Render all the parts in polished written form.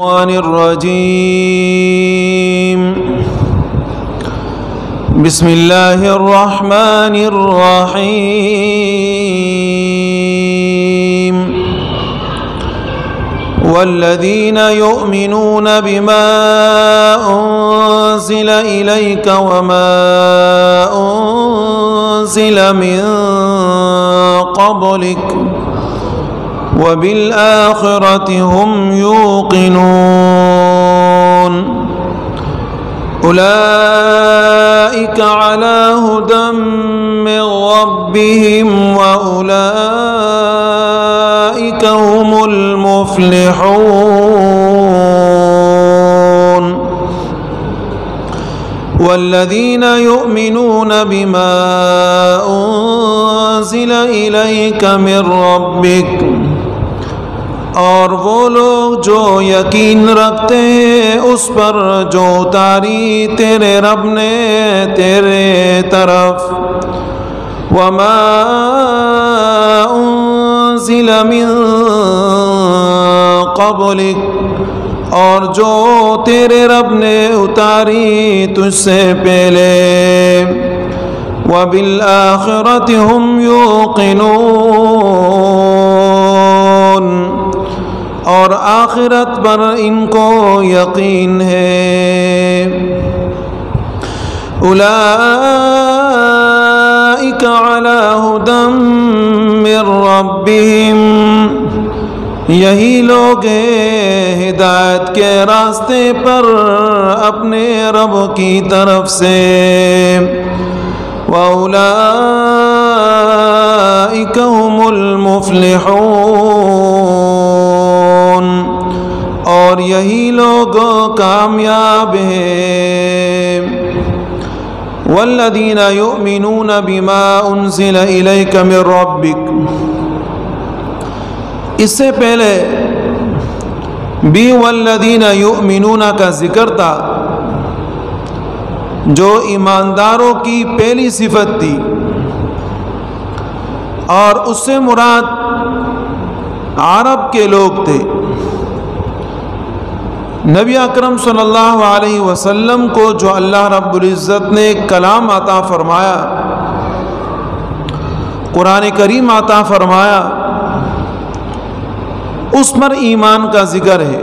الشيطان الرجيم بسم الله الرحمن الرحيم والذين يؤمنون بما أنزل إليك وما أنزل من قبلك وبالآخرة هم يوقنون أولئك على هدى من ربهم وأولئك هم المفلحون والذين يؤمنون بما أنزل إليك من ربك اور وہ لوگ جو یقین رکھتے ہیں اس پر جو اتاری تیرے رب نے تیرے طرف وما انزل من قبلک اور جو تیرے رب نے اتاری تجھ سے پہلے وبالآخرة هم يوقنون اور آخرت پر ان کو یقین ہے اولئک علی ھدی من ربہم یہی لوگ ہیں ہدایت کے راستے پر اپنے رب کی طرف سے وَأُولَئِكَ هُمُ الْمُفْلِحُونَ اور یہی لوگ کامیاب ہیں وَالَّذِينَ يُؤْمِنُونَ بِمَا أُنزِلَ إِلَيْكَ مِن رَّبِّكَ اس سے پہلے بھی وَالَّذِينَ يُؤْمِنُونَ کا ذکر تھا جو ایمانداروں کی پہلی صفت تھی اور اس سے مراد عرب کے لوگ تھے نبی اکرم صلی اللہ علیہ وسلم کو جو اللہ رب العزت نے کلام عطا فرمایا قرآن کریم عطا فرمایا اس پر ایمان کا ذکر ہے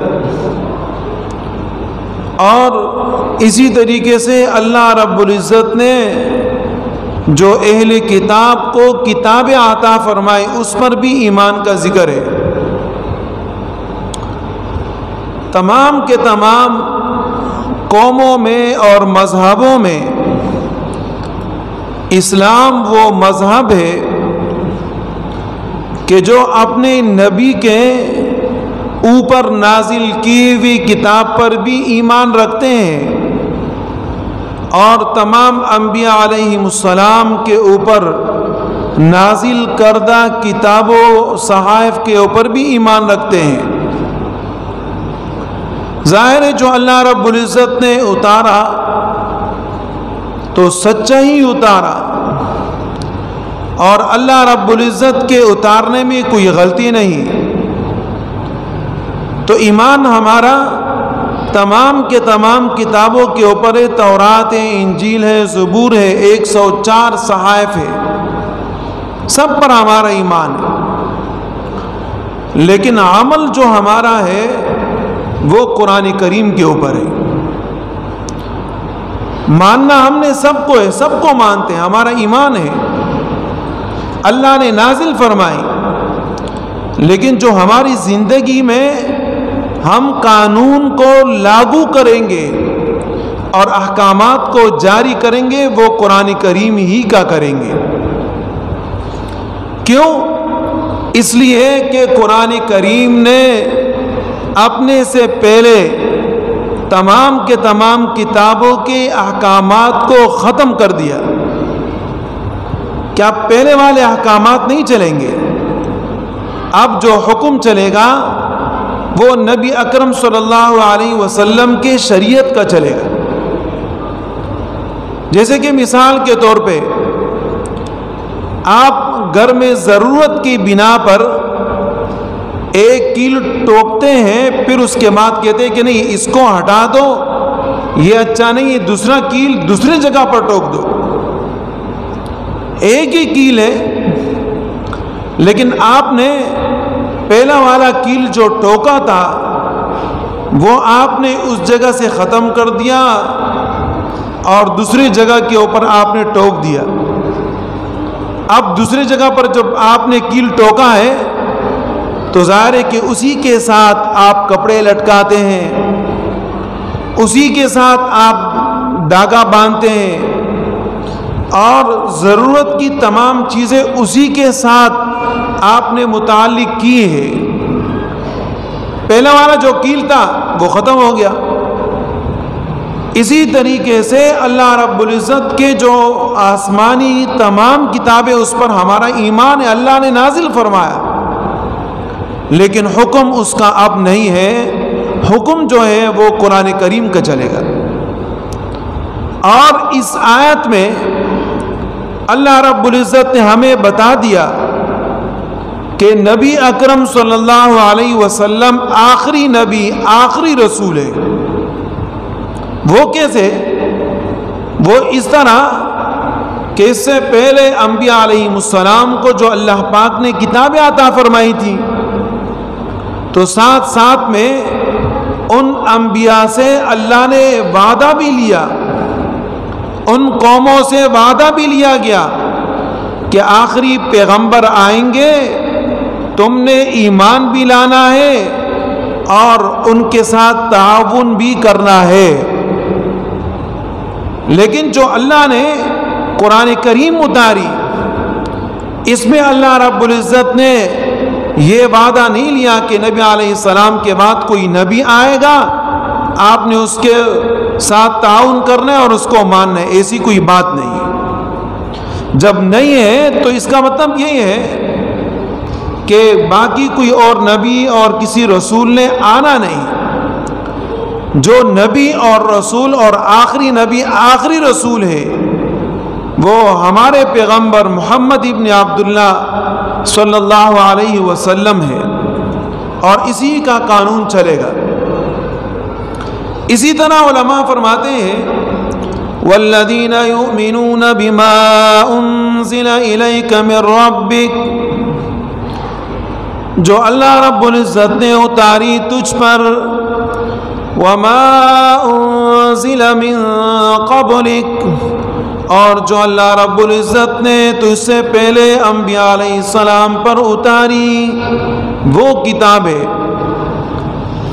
اور اسی طریقے سے اللہ رب العزت نے جو اہل کتاب کو کتاب عطا فرمائی اس پر بھی ایمان کا ذکر ہے تمام کے تمام قوموں میں اور مذہبوں میں اسلام وہ مذہب ہے کہ جو اپنے نبی کے اوپر نازل کی ہوئی کتاب پر بھی ایمان رکھتے ہیں اور تمام انبیاء علیہم السلام کے اوپر نازل کردہ کتابوں صحائف کے اوپر بھی ایمان رکھتے ہیں ظاہر ہے جو اللہ رب العزت نے اتارا تو سچا ہی اتارا اور اللہ رب العزت کے اتارنے میں کوئی غلطی نہیں تو ایمان ہمارا تمام کے تمام کتابوں کے اوپر ہے تورات ہے انجیل ہے زبور ہے 104 صحائف ہے سب پر ہمارا ایمان ہے لیکن عمل جو ہمارا ہے وہ قرآن کریم کے اوپر ہے ماننا ہم نے سب کو ہے سب کو مانتے ہیں ہمارا ایمان ہے اللہ نے نازل فرمائی لیکن جو ہماری زندگی میں ہم قانون کو لاگو کریں گے اور احکامات کو جاری کریں گے وہ قرآن کریم ہی کا کریں گے کیوں اس لیے کہ قرآن کریم نے اپنے سے پہلے تمام کے تمام کتابوں کے احکامات کو ختم کر دیا کیا پہلے والے احکامات نہیں چلیں گے اب جو حکم چلے گا وہ نبی اکرم صلی اللہ علیہ وسلم کے شریعت کا چلے گا جیسے کہ مثال کے طور پہ آپ گھر میں ضرورت کی بنا پر ایک کیل ٹوکتے ہیں، پھر اس کے بعد کہتے ہیں کہ نہیں اس کو ہٹا دو، یہ اچھا نہیں، یہ دوسرا کیل دوسری جگہ پر ٹوک دو۔ ایک ہی کیل ہے، لیکن آپ نے پہلا والا کیل جو ٹوکا تھا وہ آپ نے اس جگہ سے ختم کر دیا اور دوسری جگہ کے اوپر آپ نے ٹوک دیا۔ اب دوسری جگہ پر جب آپ نے کیل ٹوکا ہے تو ظاہر ہے کہ اسی کے ساتھ آپ کپڑے لٹکاتے ہیں، اسی کے ساتھ آپ دھاگا باندھتے ہیں اور ضرورت کی تمام چیزیں اسی کے ساتھ آپ نے متعلق کی ہے۔ پہلا والا جو کیل تھا وہ ختم ہو گیا۔ اسی طریقے سے اللہ رب العزت کے جو آسمانی تمام کتابیں اس پر ہمارا ایمان ہے، اللہ نے نازل فرمایا، لیکن حکم اس کا اب نہیں ہے، حکم جو ہے وہ قرآن کریم کا چلے گا۔ اور اس آیت میں اللہ رب العزت نے ہمیں بتا دیا کہ نبی اکرم صلی اللہ علیہ وسلم آخری نبی، آخری رسول ہے۔ وہ کیسے؟ وہ اس طرح کہ اس سے پہلے انبیاء علیہ السلام کو جو اللہ پاک نے کتابیں عطا فرمائی تھی، تو ساتھ ساتھ میں ان انبیاء سے اللہ نے وعدہ بھی لیا، ان قوموں سے وعدہ بھی لیا گیا کہ آخری پیغمبر آئیں گے، تم نے ایمان بھی لانا ہے اور ان کے ساتھ تعاون بھی کرنا ہے۔ لیکن جو اللہ نے قرآن کریم اتاری، اس میں اللہ رب العزت نے یہ وعدہ نہیں لیا کہ نبی علیہ السلام کے بعد کوئی نبی آئے گا، آپ نے اس کے ساتھ تعاون کرنا ہے اور اس کو ماننا ہے، ایسی کوئی بات نہیں۔ جب نہیں ہے تو اس کا مطلب یہی ہے کہ باقی کوئی اور نبی اور کسی رسول نے آنا نہیں۔ جو نبی اور رسول اور آخری نبی، آخری رسول ہے، وہ ہمارے پیغمبر محمد ابن عبداللہ صلی اللہ علیہ وسلم ہے، اور اسی کا قانون چلے گا۔ اسی طرح علماء فرماتے ہیں والذین یؤمنون بما انزل الیک من ربک، جو اللہ رب العزت نے اتاری تجھ پر، وما انزل من قبلک، اور جو اللہ رب العزت نے تجھ سے پہلے انبیاء علیہ السلام پر اتاری وہ کتابیں۔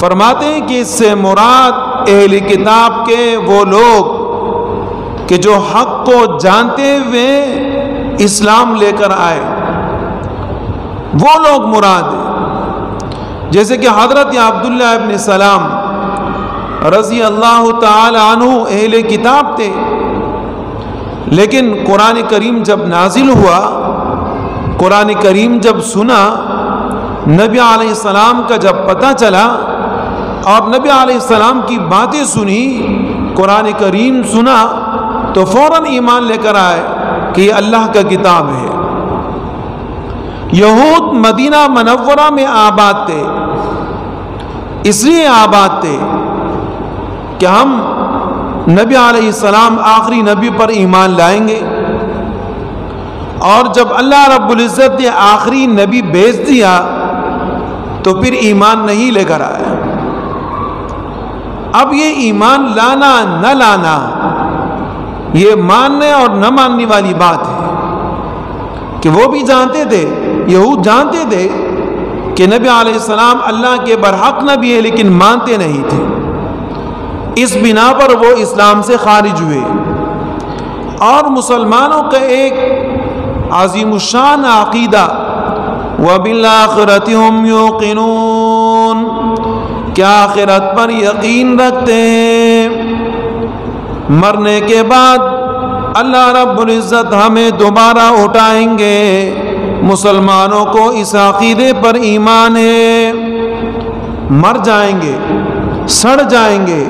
فرماتے ہیں کہ اس سے مراد اہل کتاب کے وہ لوگ کہ جو حق کو جانتے ہوئے اسلام لے کر آئے، وہ لوگ مراد ہیں۔ جیسے کہ حضرت عبداللہ ابن سلام رضی اللہ تعالی عنہ اہل کتاب تھے، لیکن قرآن کریم جب نازل ہوا، قرآن کریم جب سنا، نبی علیہ السلام کا جب پتہ چلا اور نبی علیہ السلام کی باتیں سنی، قرآن کریم سنا، تو فوراً ایمان لے کر آئے کہ یہ اللہ کا کتاب ہے۔ یہود مدینہ منورہ میں آباد تھے، اس لیے آباد تھے کہ ہم نبی علیہ السلام آخری نبی پر ایمان لائیں گے، اور جب اللہ رب العزت نے آخری نبی بھیج دیا تو پھر ایمان نہیں لے کر آئے۔ اب یہ ایمان لانا نہ لانا یہ ماننے اور نہ ماننے والی بات ہے، کہ وہ بھی جانتے تھے، یہود جانتے تھے کہ نبی علیہ السلام اللہ کے برحق نبی ہے، لیکن مانتے نہیں تھے۔ اس بنا پر وہ اسلام سے خارج ہوئے، اور مسلمانوں کا ایک عظیم الشان عقیدہ وَبِالْآخِرَةِ هُمْ يُوقِنُونَ، کیا آخرت پر یقین رکھتے ہیں، مرنے کے بعد اللہ رب العزت ہمیں دوبارہ اٹھائیں گے۔ مسلمانوں کو اس عقیدے پر ایمان ہے، مر جائیں گے، سڑ جائیں گے،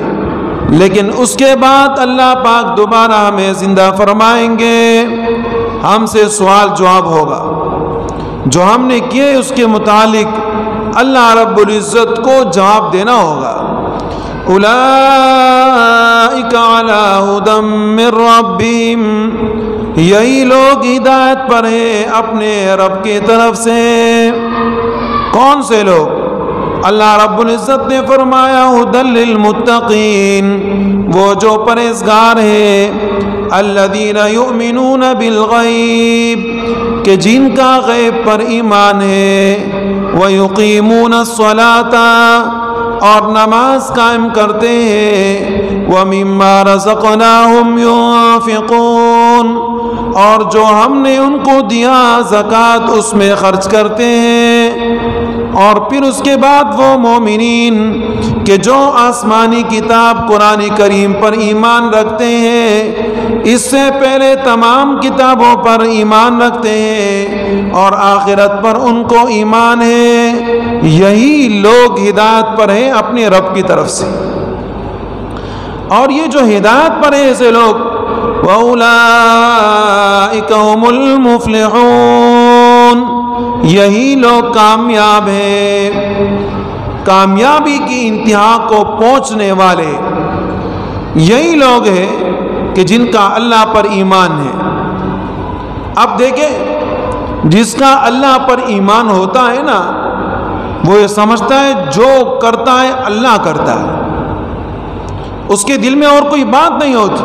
لیکن اس کے بعد اللہ پاک دوبارہ ہمیں زندہ فرمائیں گے، ہم سے سوال جواب ہوگا، جو ہم نے کیے اس کے متعلق اللہ رب العزت کو جواب دینا ہوگا۔ اولئک علی ھدی من ربہم، یہی لوگ ہدایت پر ہیں اپنے رب کی طرف سے۔ کون سے لوگ؟ اللہ رب العزت نے فرمایا ھدی للمتقین، وہ جو پرہیزگار ہیں، الذین یؤمنون بالغیب، کہ جن کا غیب پر ایمان ہے، ویقیمون الصلاۃ، اور نماز قائم کرتے ہیں، ومما رزقناہم ينفقون، اور جو ہم نے ان کو دیا زکوٰۃ اس میں خرچ کرتے ہیں۔ اور پھر اس کے بعد وہ مومنین کہ جو آسمانی کتاب قرآن کریم پر ایمان رکھتے ہیں، اس سے پہلے تمام کتابوں پر ایمان رکھتے ہیں، اور آخرت پر ان کو ایمان ہے، یہی لوگ ہدایت پر ہیں اپنے رب کی طرف سے۔ اور یہ جو ہدایت پر ہیں ایسے لوگ، وَأُولَئِكَ هُمُ الْمُفْلِحُونَ، یہی لوگ کامیاب ہیں، کامیابی کی انتہا کو پہنچنے والے یہی لوگ ہیں کہ جن کا اللہ پر ایمان ہے۔ اب دیکھیں، جس کا اللہ پر ایمان ہوتا ہے نا، وہ یہ سمجھتا ہے جو کرتا ہے اللہ کرتا ہے، اس کے دل میں اور کوئی بات نہیں ہوتی۔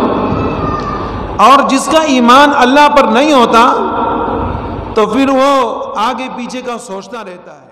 اور جس کا ایمان اللہ پر نہیں ہوتا تو پھر وہ آگے پیچھے کا سوچتا رہتا ہے۔